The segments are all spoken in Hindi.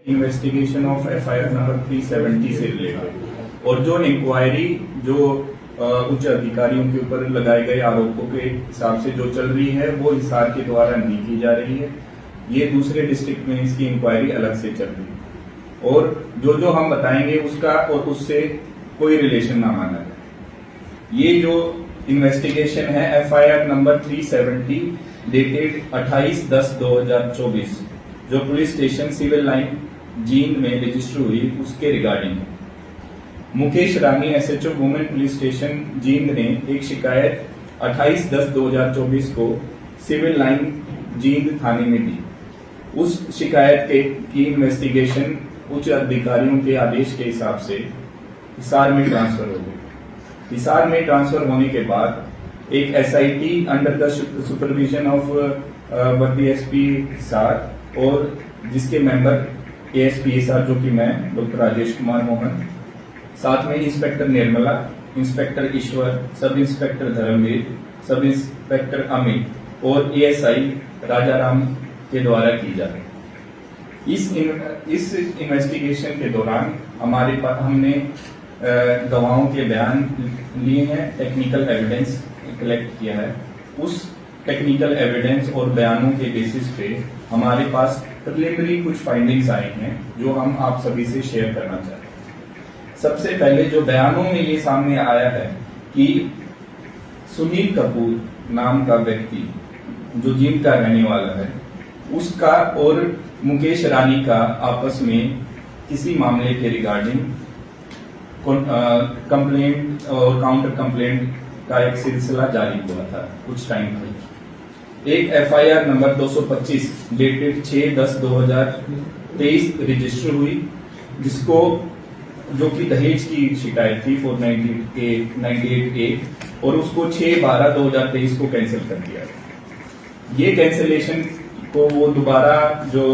इन्वेस्टिगेशन ऑफ एफआईआर नंबर 370 से रिलेटेड और जो इंक्वायरी जो उच्च अधिकारियों के ऊपर लगाए गए आरोपों के हिसाब से जो चल रही है वो हिसार के द्वारा नहीं की जा रही है। ये दूसरे डिस्ट्रिक्ट में इसकी इंक्वायरी अलग से चल रही है और जो जो हम बताएंगे उसका और उससे कोई रिलेशन ना माना जाए। ये जो इन्वेस्टिगेशन है एफआईआर नंबर 370 डेटेड 28/10/2024 जो police station civil line Jind में रजिस्टर हुई उसके regarding Mukesh Rani SHO women police station Jind ने एक शिकायत 28/10/2024 को सिविल लाइन जींद थाने में दी। उस शिकायत की इन्वेस्टिगेशन उच्च अधिकारियों के आदेश के हिसाब से हिसार में ट्रांसफर हो गई। हिसार में ट्रांसफर होने के बाद एक SIT under the supervision of वर्दी एसपी हिसार और जिसके मेंबर एएसपी हिसार जो कि मैं डॉक्टर राजेश कुमार मोहन, साथ में इंस्पेक्टर निर्मला, इंस्पेक्टर ईश्वर, sub inspector Dharmveer, sub inspector Amit और एएसआई राजाराम के द्वारा की जा रही। इस इन्वेस्टिगेशन के दौरान हमारे पास हमने गवाहों के बयान लिए हैं, टेक्निकल एविडेंस कलेक्ट किया है। उस टेक्निकल एविडेंस और बयानों के बेसिस पे हमारे पास प्रिलिमिनरी कुछ फाइंडिंग्स आई हैं जो हम आप सभी से शेयर करना चाहते हैं। सबसे पहले जो बयानों में ये सामने आया है कि सुनील कपूर नाम का व्यक्ति जो जींद का रहने वाला है उसका और मुकेश रानी का आपस में किसी मामले के रिगार्डिंग कंप्लेंट और काउंटर कंप्लेंट का एक सिलसिला जारी हुआ था कुछ टाइम पहले। एक एफआईआर नंबर 225 डेटेड 6/10/2023 रजिस्टर हुई जिसको जो कि दहेज की शिकायत थी 498A और उसको 6/12/2023 को कैंसिल कर दिया। ये कैंसिलेशन को वो दोबारा जो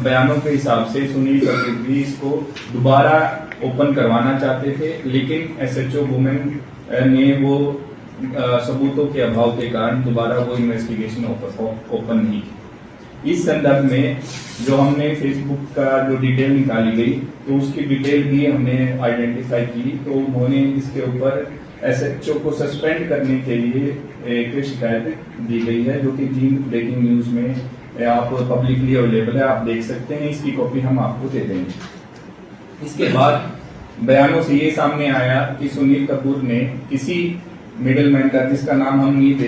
बयानों के हिसाब से सुनील कपूर भी इसको दोबारा ओपन करवाना चाहते थे, लेकिन एसएचओ वुमेन ने वो सबूतों के अभाव के कारण दोबारा वो इन्वेस्टिगेशन ओपन नहीं की। इस संदर्भ में जो हमने फेसबुक का जो डिटेल निकाली गई तो उसकी डिटेल भी हमने आइडेंटिफाई की तो उन्होंने इसके ऊपर एसएचओ को सस्पेंड करने के लिए एक शिकायत दी गई है जो कि जींद ब्रेकिंग न्यूज में आप पब्लिकली अवेलेबल है, आप देख सकते हैं। इसकी कॉपी हम आपको दे देंगे। इसके बाद बयानों से ये सामने आया कि सुनील कपूर ने किसी मिडिलमैन का जिसका नाम हम नहीं दे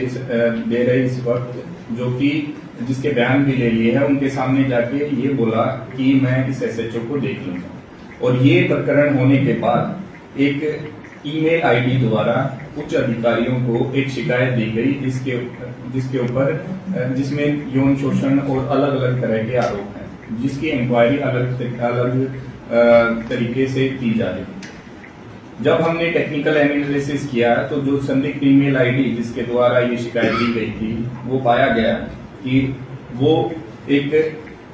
रहे इस वक्त, जो कि जिसके बयान भी ले लिए हैं, उनके सामने जाके ये बोला कि मैं इस एसएचओ को देख लूंगा। और ये प्रकरण होने के बाद एक ईमेल आईडी द्वारा उच्च अधिकारियों को एक शिकायत दी गई जिसके ऊपर जिसमें यौन शोषण और अलग अलग तरह के आरोप हैं, जिसकी इंक्वायरी अलग तरीके से की जा रही है। जब हमने टेक्निकल एनालिसिस किया तो जो संदिग्ध ईमेल आईडी जिसके द्वारा ये शिकायत दी गई थी वो पाया गया कि वो एक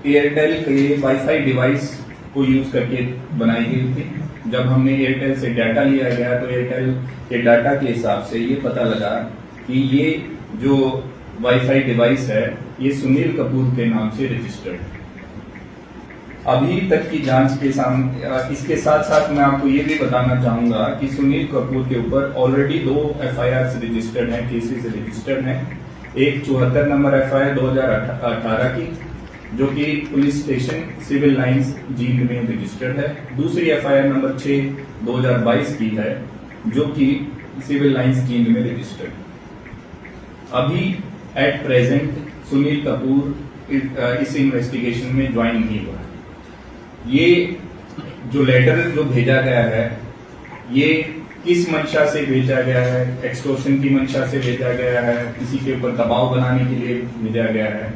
एयरटेल के वाईफाई डिवाइस को यूज करके बनाई गई थी। जब हमने एयरटेल से डाटा लिया गया तो एयरटेल के डाटा के हिसाब से ये पता लगा कि ये जो वाईफाई डिवाइस है ये सुनील कपूर के नाम से रजिस्टर्ड है। अभी तक की जांच के सामने इसके साथ साथ मैं आपको ये भी बताना चाहूंगा कि सुनील कपूर के ऊपर ऑलरेडी 2 एफआईआर रजिस्टर्ड हैं, केसेस रजिस्टर्ड हैं। एक 74 नंबर एफआईआर 2018 की जो कि police station civil lines Jind में रजिस्टर्ड है। दूसरी एफआईआर नंबर 6/2022 की है जो कि सिविल लाइंस जींद में रजिस्टर्ड। अभी एट प्रेजेंट सुनील कपूर इस इन्वेस्टिगेशन में ज्वाइन नहीं हुआ। ये जो लेटर जो भेजा गया है ये किस मंशा से भेजा गया है, एक्सटॉर्शन की मंशा से भेजा गया है, किसी के ऊपर दबाव बनाने के लिए भेजा गया है,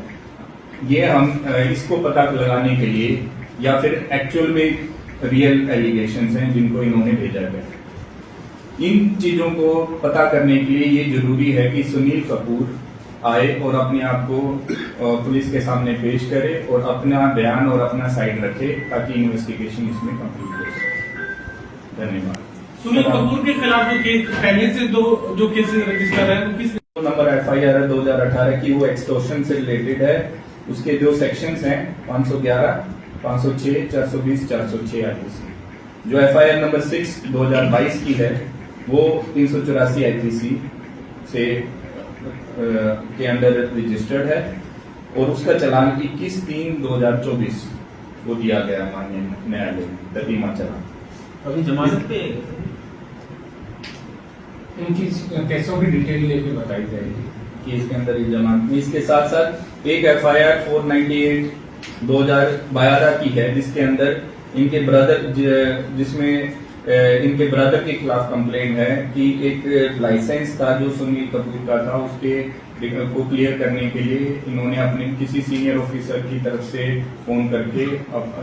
ये हम इसको पता लगाने के लिए या फिर एक्चुअल में रियल एलिगेशंस हैं जिनको इन्होंने भेजा गया। इन चीजों को पता करने के लिए ये जरूरी है कि सुनील कपूर आए और अपने आप को पुलिस के सामने पेश करे और अपना बयान और अपना साइड रखे ताकि इन्वेस्टिगेशन इसमें कंप्लीट हो सके। धन्यवाद। सुनील कपूर के खिलाफ जो केस पहले से जो केसेस रजिस्टर है वो किस नंबर एफआईआर 2018 की वो एक्सटॉर्शन से रिलेटेड है। उसके जो सेक्शंस हैं 511, 506, 420, 406 आईपीसी। जो एफआईआर नंबर 6 2022 की है वो 384 आईपीसी से के अंडर रजिस्टर्ड है और उसका चालान 21/3/2024 को दिया गया माननीय न्यायालय में, प्रतिमा चालान। अभी जमानत पे इनकी केसों की डिटेल लेके बताई जाएगी कि इसके अंदर ये जमानत में। इसके साथ साथ एक एफआईआर 498 2012 की है जिसके अंदर इनके ब्रदर जिसमें इनके ब्रदर के खिलाफ कंप्लेंट है कि एक लाइसेंस था जो सुनील कपूर का था, उसके को क्लियर करने के लिए इन्होंने अपने किसी सीनियर ऑफिसर की तरफ से फोन करके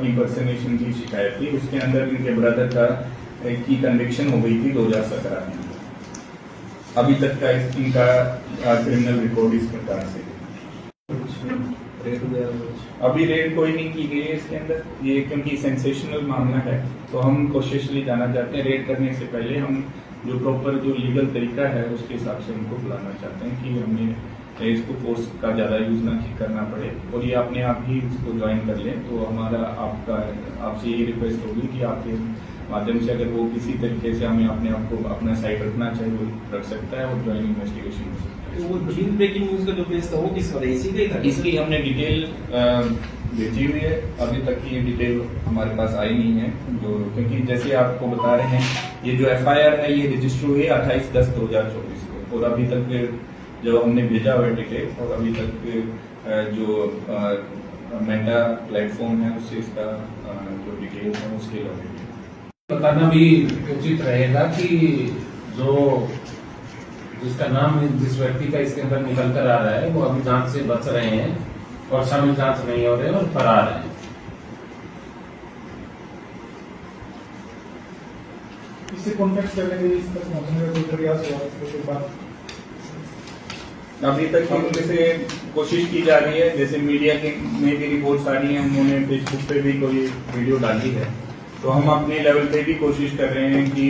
इंपर्सनेशन की शिकायत की। उसके अंदर इनके ब्रदर का की कन्विक्शन हो गई थी 2017 में। अभी तक का इनका क्रिमिनल रिकॉर्ड इस प्रकार से। अभी रेड कोई नहीं की गई है इसके अंदर, ये क्योंकि सेंसेशनल मामला है तो हम कोशिश लिए जाना चाहते हैं। रेड करने से पहले हम जो प्रॉपर जो लीगल तरीका है उसके हिसाब से उनको बुलाना चाहते हैं कि हमें इसको फोर्स का ज्यादा यूज ना करना पड़े और ये अपने आप ही इसको ज्वाइन कर लें। तो हमारा आपसे ये रिक्वेस्ट होगी कि आपके माध्यम से अगर वो किसी तरीके से हमें अपने आप को अपना साइड रखना चाहे वो रख सकता है और ज्वाइन इन्वेस्टिगेशन हो सकता है। तो वो जीन ब्रेकिंग न्यूज का जो पेज था वो किस वाला इसी का ही था? इसकी हमने डिटेल भेजी हुई है, अभी तक की ये डिटेल हमारे पास आई नहीं है। जो क्योंकि जैसे आपको बता रहे हैं ये जो एफआईआर है ये रजिस्टर हुई है 28/10/2024 को और अभी तक जो हमने भेजा हुआ डिटेल और अभी तक जो मेटा प्लेटफॉर्म है उससे इसका जो डिटेल है उसके बताना भी उचित रहेगा कि जो जिसका नाम जिस व्यक्ति का इसके अंदर निकल कर आ रहा है वो अभी जांच से बच रहे हैं और शामिल जांच नहीं हो रहे हैं और फरार हैं। इससे कॉन्टेक्ट करने के लिए इस तक पहुंचने का कोई प्रयास हुआ उसके बाद? अभी तक हम जैसे कोशिश की जा रही है, जैसे मीडिया के में भी रिपोर्ट्स आ रही है, उन्होंने फेसबुक पे भी कोई वीडियो डाली है, तो हम अपने लेवल पे भी कोशिश कर रहे हैं कि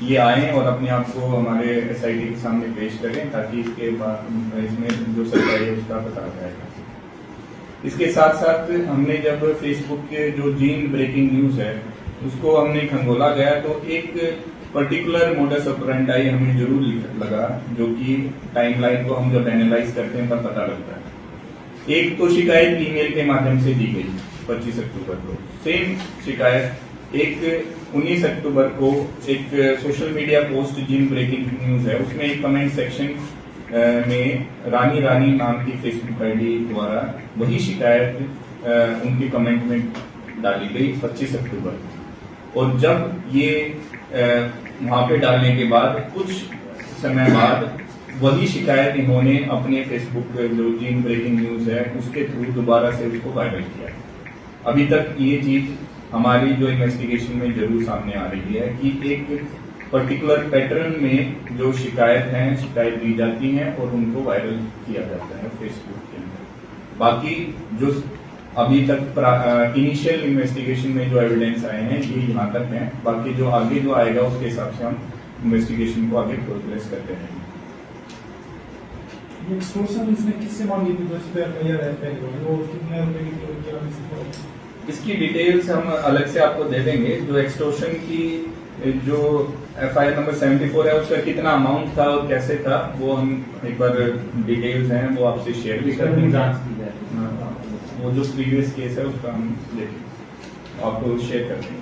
ये आए और अपने आप को हमारे एसआईटी के सामने पेश करें ताकि इसके बाद इसमें जो सच्चाई है उसका पता लगाएगा। इसके साथ साथ हमने जब फेसबुक के जो जीन ब्रेकिंग न्यूज है उसको हमने खंगोला गया तो एक पर्टिकुलर मोडस ऑपरेंडाई हमें जरूर लगा जो कि टाइमलाइन को हम जब एनालाइज करते हैं तब पता लगता है। एक तो शिकायत ईमेल के माध्यम से दी गई 25 अक्टूबर को, सेम शिकायत एक 19 अक्टूबर को एक सोशल मीडिया पोस्ट जीन ब्रेकिंग न्यूज है उसमें एक कमेंट सेक्शन में रानी नाम की फेसबुक आईडी द्वारा वही शिकायत उनकी कमेंट में डाली गई 25 अक्टूबर और जब ये वहां पे डालने के बाद कुछ समय बाद वही शिकायत इन्होंने अपने फेसबुक जो जीन ब्रेकिंग न्यूज है उसके थ्रू दोबारा से उसको वायरल किया। अभी तक ये चीज हमारी जो इन्वेस्टिगेशन में जरूर सामने आ रही है कि एक पर्टिकुलर पैटर्न में जो शिकायत दी जाती हैं और उनको वायरल किया जाता है फेसबुक के अंदर। बाकी जो अभी तक इनिशियल इन्वेस्टिगेशन में जो एविडेंस आए हैं ये यहाँ तक हैं, बाकी जो आगे जो आएगा उसके हिसाब से हम इन्वेस्टिगेशन को आगे प्रोग्रेस करते रहेंगे। ये एक्सटॉर्शन इसने किससे मांगी थी जो इस पे एफआईआर है पहले वो कितने रुपए की क्या किसी इसकी डिटेल्स हम अलग से आपको दे देंगे। जो एक्सटोर्शन की जो एफआईआर नंबर 74 है उसका कितना अमाउंट था और कैसे था वो हम एक बार डिटेल्स हैं वो आपसे शेयर भी कर देंगे। जांच की जाए वो जो प्रीवियस केस है उसका हम आपको शेयर कर देंगे।